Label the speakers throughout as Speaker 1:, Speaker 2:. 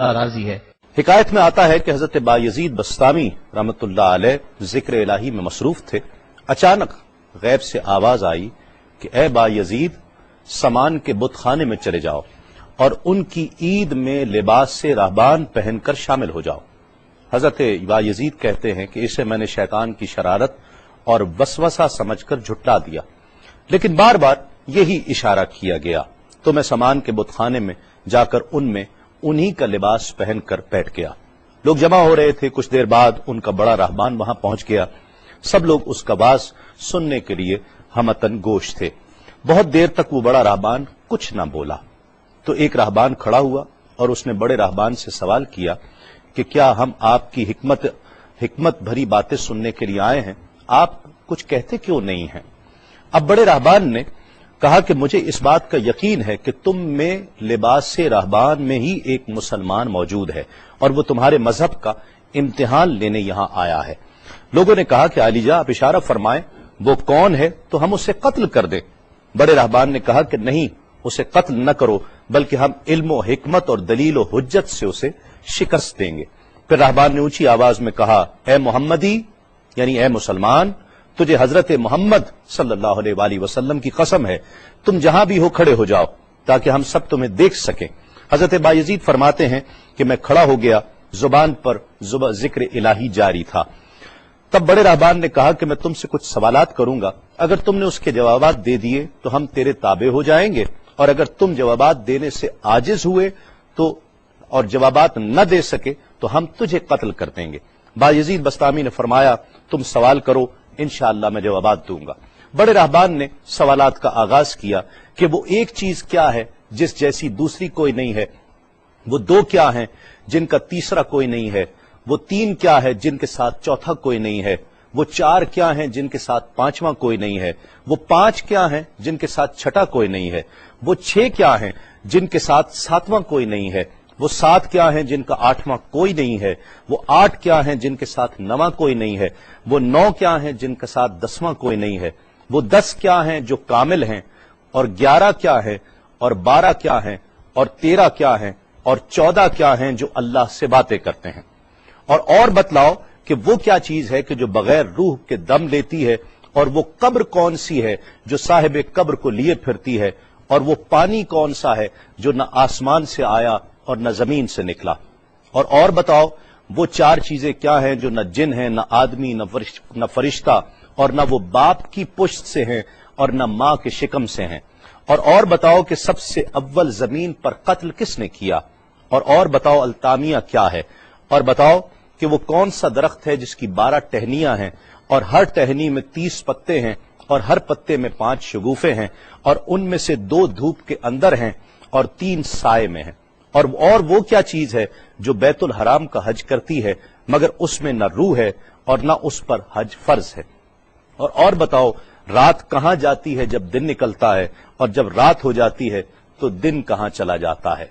Speaker 1: راضی ہے۔
Speaker 2: حکایت میں آتا ہے کہ حضرت بایزید بستامی رحمۃ اللہ علیہ ذکر الہی میں مصروف تھے، اچانک غیب سے آواز آئی کہ اے بایزید، سامان کے بت خانے میں چلے جاؤ اور ان کی عید میں لباس سے راہبان پہن کر شامل ہو جاؤ۔ حضرت بایزید کہتے ہیں کہ اسے میں نے شیطان کی شرارت اور وسوسہ سمجھ کر جھٹلا دیا، لیکن بار بار یہی اشارہ کیا گیا تو میں سامان کے بت خانے میں جا کر ان میں انہی کا لباس پہن کر بیٹھ گیا۔ لوگ جمع ہو رہے تھے، کچھ دیر بعد ان کا بڑا راہبان وہاں پہنچ گیا۔ سب لوگ اس کا باز سننے کے لیے ہمتن گوش تھے۔ بہت دیر تک وہ بڑا راہبان کچھ نہ بولا تو ایک راہبان کھڑا ہوا اور اس نے بڑے راہبان سے سوال کیا کہ کیا ہم آپ کی حکمت بھری باتیں سننے کے لیے آئے ہیں، آپ کچھ کہتے کیوں نہیں ہیں؟ اب بڑے راہبان نے کہا کہ مجھے اس بات کا یقین ہے کہ تم میں لباس سے راہبان میں ہی ایک مسلمان موجود ہے اور وہ تمہارے مذہب کا امتحان لینے یہاں آیا ہے۔ لوگوں نے کہا کہ علی جاں آپ اشارہ فرمائیں، وہ کون ہے تو ہم اسے قتل کر دیں۔ بڑے راہبان نے کہا کہ نہیں، اسے قتل نہ کرو، بلکہ ہم علم و حکمت اور دلیل و حجت سے اسے شکست دیں گے۔ پھر راہبان نے اونچی آواز میں کہا، اے محمدی، یعنی اے مسلمان، تجھے حضرت محمد صلی اللہ علیہ وآلہ وسلم کی قسم ہے، تم جہاں بھی ہو کھڑے ہو جاؤ تاکہ ہم سب تمہیں دیکھ سکیں۔ حضرت بایزید فرماتے ہیں کہ میں کھڑا ہو گیا، زبان پر ذکر الہی جاری تھا۔ تب بڑے راہبان نے کہا کہ میں تم سے کچھ سوالات کروں گا، اگر تم نے اس کے جوابات دے دیے تو ہم تیرے تابع ہو جائیں گے، اور اگر تم جوابات دینے سے عاجز ہوئے تو اور جوابات نہ دے سکے تو ہم تجھے قتل کر دیں گے۔ بایزید بستامی نے فرمایا، تم سوال کرو، انشاءاللہ میں جوابات دوں گا۔ بڑے راہبان نے سوالات کا آغاز کیا کہ وہ ایک چیز کیا ہے جس جیسی دوسری کوئی نہیں ہے، وہ دو کیا ہیں جن کا تیسرا کوئی نہیں ہے، وہ تین کیا ہے جن کے ساتھ چوتھا کوئی نہیں ہے، وہ چار کیا ہیں جن کے ساتھ پانچواں کوئی نہیں ہے، وہ پانچ کیا ہیں جن کے ساتھ چھٹا کوئی نہیں ہے، وہ چھ کیا ہیں جن کے ساتھ ساتواں کوئی نہیں ہے، وہ سات کیا ہیں جن کا آٹھواں کوئی نہیں ہے، وہ آٹھ کیا ہیں جن کے ساتھ نواں کوئی نہیں ہے، وہ نو کیا ہیں جن کے ساتھ دسواں کوئی نہیں ہے، وہ 10 کیا ہیں جو کامل ہیں، اور 11 کیا ہے، اور 12 کیا ہیں، اور 13 کیا ہیں، اور 14 کیا ہیں جو اللہ سے باتیں کرتے ہیں، اور بتلاؤ کہ وہ کیا چیز ہے کہ جو بغیر روح کے دم لیتی ہے، اور وہ قبر کون سی ہے جو صاحب قبر کو لیے پھرتی ہے، اور وہ پانی کون سا ہے جو نہ آسمان سے آیا اور نہ زمین سے نکلا، اور بتاؤ وہ چار چیزیں کیا ہیں جو نہ جن ہیں، نہ آدمی، نہ فرشتہ، اور نہ وہ باپ کی پشت سے ہیں اور نہ ماں کے شکم سے ہیں، اور بتاؤ کہ سب سے اول زمین پر قتل کس نے کیا، اور بتاؤ التامیہ کیا ہے، اور بتاؤ کہ وہ کون سا درخت ہے جس کی 12 ٹہنیاں ہیں اور ہر ٹہنی میں 30 پتے ہیں اور ہر پتے میں 5 شگوفے ہیں، اور ان میں سے 2 دھوپ کے اندر ہیں اور 3 سائے میں ہیں، اور وہ کیا چیز ہے جو بیت الحرام کا حج کرتی ہے مگر اس میں نہ روح ہے اور نہ اس پر حج فرض ہے، اور بتاؤ رات کہاں جاتی ہے جب دن نکلتا ہے، اور جب رات ہو جاتی ہے تو دن کہاں چلا جاتا ہے۔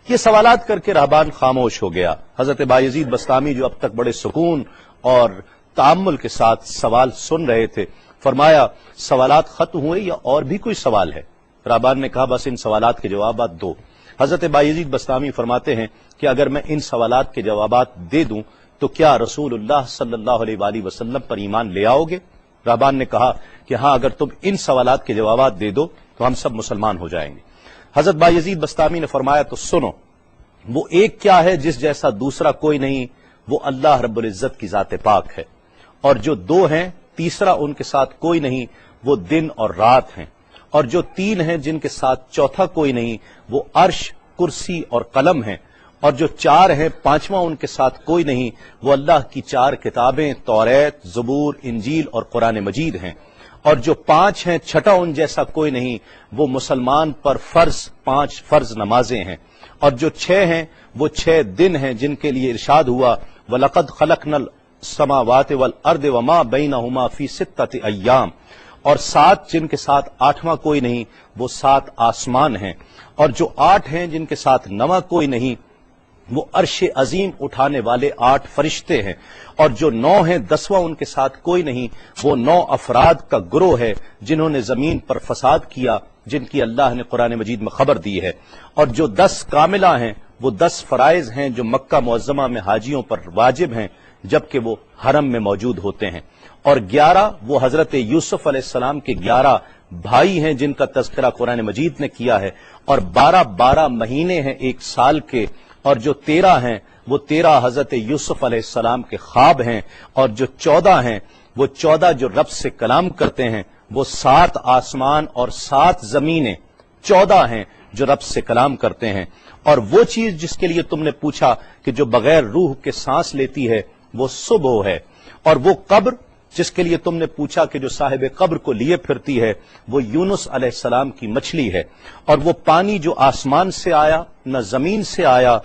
Speaker 2: یہ سوالات کر کے راہبان خاموش ہو گیا۔ حضرت بایزید بستامی جو اب تک بڑے سکون اور تأمل کے ساتھ سوال سن رہے تھے، فرمایا، سوالات ختم ہوئے یا اور بھی کوئی سوال ہے؟ راہبان نے کہا، بس ان سوالات کے جوابات دو۔ حضرت بایزید بستامی فرماتے ہیں کہ اگر میں ان سوالات کے جوابات دے دوں تو کیا رسول اللہ صلی اللہ علیہ وآلہ وسلم پر ایمان لے آؤ گے؟ راہبان نے کہا کہ ہاں، اگر تم ان سوالات کے جوابات دے دو تو ہم سب مسلمان ہو جائیں گے۔ حضرت بایزید بستامی نے فرمایا، تو سنو، وہ ایک کیا ہے جس جیسا دوسرا کوئی نہیں، وہ اللہ رب العزت کی ذات پاک ہے، اور جو 2 ہیں تیسرا ان کے ساتھ کوئی نہیں، وہ دن اور رات ہیں، اور جو 3 ہیں جن کے ساتھ چوتھا کوئی نہیں، وہ عرش، کرسی اور قلم ہیں، اور جو 4 ہیں 5واں ان کے ساتھ کوئی نہیں، وہ اللہ کی 4 کتابیں توریت، زبور، انجیل اور قرآن مجید ہیں، اور جو 5 ہیں چھٹا ان جیسا کوئی نہیں، وہ مسلمان پر فرض 5 فرض نمازیں ہیں، اور جو 6 ہیں وہ 6 دن ہیں جن کے لیے ارشاد ہوا، وَلَقَدْ خَلَقْنَا السَّمَاوَاتِ وَالْأَرْضِ وَمَا بَيْنَهُمَا فِي 6 أَيَّامٍ، اور 7 جن کے ساتھ 8واں کوئی نہیں، وہ 7 آسمان ہیں، اور جو 8 ہیں جن کے ساتھ 9واں کوئی نہیں، وہ عرش عظیم اٹھانے والے 8 فرشتے ہیں، اور جو 9 ہیں 10واں ان کے ساتھ کوئی نہیں، وہ 9 افراد کا گروہ ہے جنہوں نے زمین پر فساد کیا، جن کی اللہ نے قرآن مجید میں خبر دی ہے، اور جو 10 کاملہ ہیں وہ 10 فرائض ہیں جو مکہ معظمہ میں حاجیوں پر واجب ہیں جبکہ وہ حرم میں موجود ہوتے ہیں، اور 11 وہ حضرت یوسف علیہ السلام کے 11 بھائی ہیں جن کا تذکرہ قرآن مجید نے کیا ہے، اور 12 مہینے ہیں ایک سال کے، اور جو 13 ہیں وہ 13 حضرت یوسف علیہ السلام کے خواب ہیں، اور جو 14 ہیں وہ 14 جو رب سے کلام کرتے ہیں، وہ 7 آسمان اور 7 زمینیں 14 ہیں جو رب سے کلام کرتے ہیں، اور وہ چیز جس کے لیے تم نے پوچھا کہ جو بغیر روح کے سانس لیتی ہے وہ صبح ہے، اور وہ قبر جس کے لیے تم نے پوچھا کہ جو صاحب قبر کو لیے پھرتی ہے وہ یونس علیہ السلام کی مچھلی ہے، اور وہ پانی جو آسمان سے آیا نہ زمین سے آیا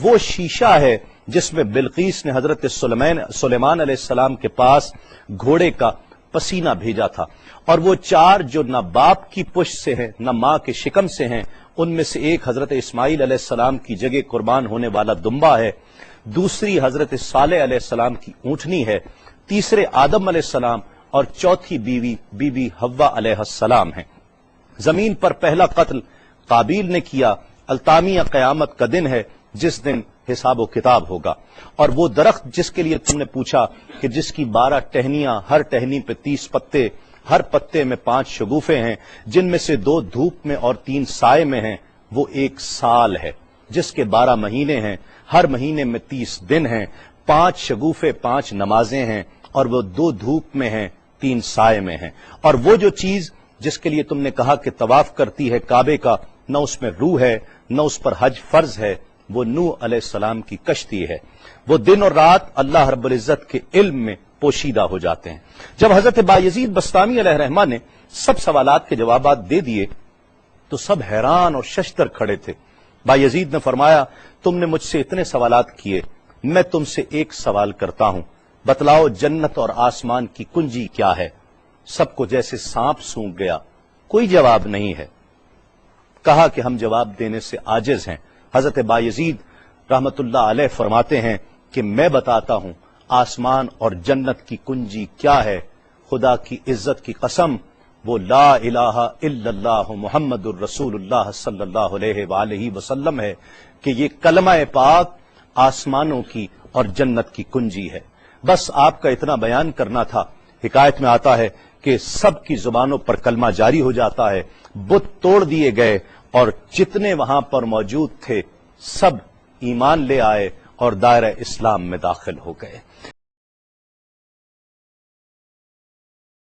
Speaker 2: وہ شیشہ ہے جس میں بلقیس نے حضرت سلیمان علیہ السلام کے پاس گھوڑے کا پسینہ بھیجا تھا، اور وہ 4 جو نہ باپ کی پشت سے ہیں نہ ماں کے شکم سے ہیں، ان میں سے ایک حضرت اسماعیل علیہ السلام کی جگہ قربان ہونے والا دمبا ہے، دوسری حضرت صالح علیہ السلام کی اونٹنی ہے، تیسرے آدم علیہ السلام، اور چوتھی بیوی بی بی حوا علیہ السلام ہیں۔ زمین پر پہلا قتل قابیل نے کیا، التامیہ قیامت کا دن ہے جس دن حساب و کتاب ہوگا، اور وہ درخت جس کے لیے تم نے پوچھا کہ جس کی 12 ٹہنیاں، ہر ٹہنی پہ 30 پتے، ہر پتے میں 5 شگوفے ہیں جن میں سے 2 دھوپ میں اور 3 سائے میں ہیں، وہ 1 سال ہے جس کے 12 مہینے ہیں، ہر مہینے میں 30 دن ہیں، 5 شگوفے 5 نمازیں ہیں، اور وہ 2 دھوپ میں ہیں 3 سائے میں ہیں، اور وہ جو چیز جس کے لیے تم نے کہا کہ طواف کرتی ہے کعبے کا، نہ اس میں روح ہے نہ اس پر حج فرض ہے، وہ نوح علیہ السلام کی کشتی ہے، وہ دن اور رات اللہ رب العزت کے علم میں پوشیدہ ہو جاتے ہیں۔ جب حضرت بایزید بسطامی علیہ الرحمہ نے سب سوالات کے جوابات دے دیے تو سب حیران اور ششدر کھڑے تھے۔ بایزید نے فرمایا تم نے مجھ سے اتنے سوالات کیے، میں تم سے ایک سوال کرتا ہوں، بتلاؤ جنت اور آسمان کی کنجی کیا ہے؟ سب کو جیسے سانپ سونگھ گیا، کوئی جواب نہیں ہے۔ کہا کہ ہم جواب دینے سے عاجز ہیں۔ حضرت بایزید رحمت اللہ علیہ فرماتے ہیں کہ میں بتاتا ہوں آسمان اور جنت کی کنجی کیا ہے، خدا کی عزت کی قسم وہ لا الہ الا اللہ محمد الرسول اللہ صلی اللہ علیہ وآلہ وسلم ہے کہ یہ کلمہ پاک آسمانوں کی اور جنت کی کنجی ہے۔ بس آپ کا اتنا بیان کرنا تھا۔ حکایت میں آتا ہے کہ سب کی زبانوں پر کلمہ جاری ہو جاتا ہے، بت توڑ دیے گئے، اور جتنے وہاں پر موجود تھے سب ایمان لے آئے اور دائرہ اسلام میں داخل ہو گئے۔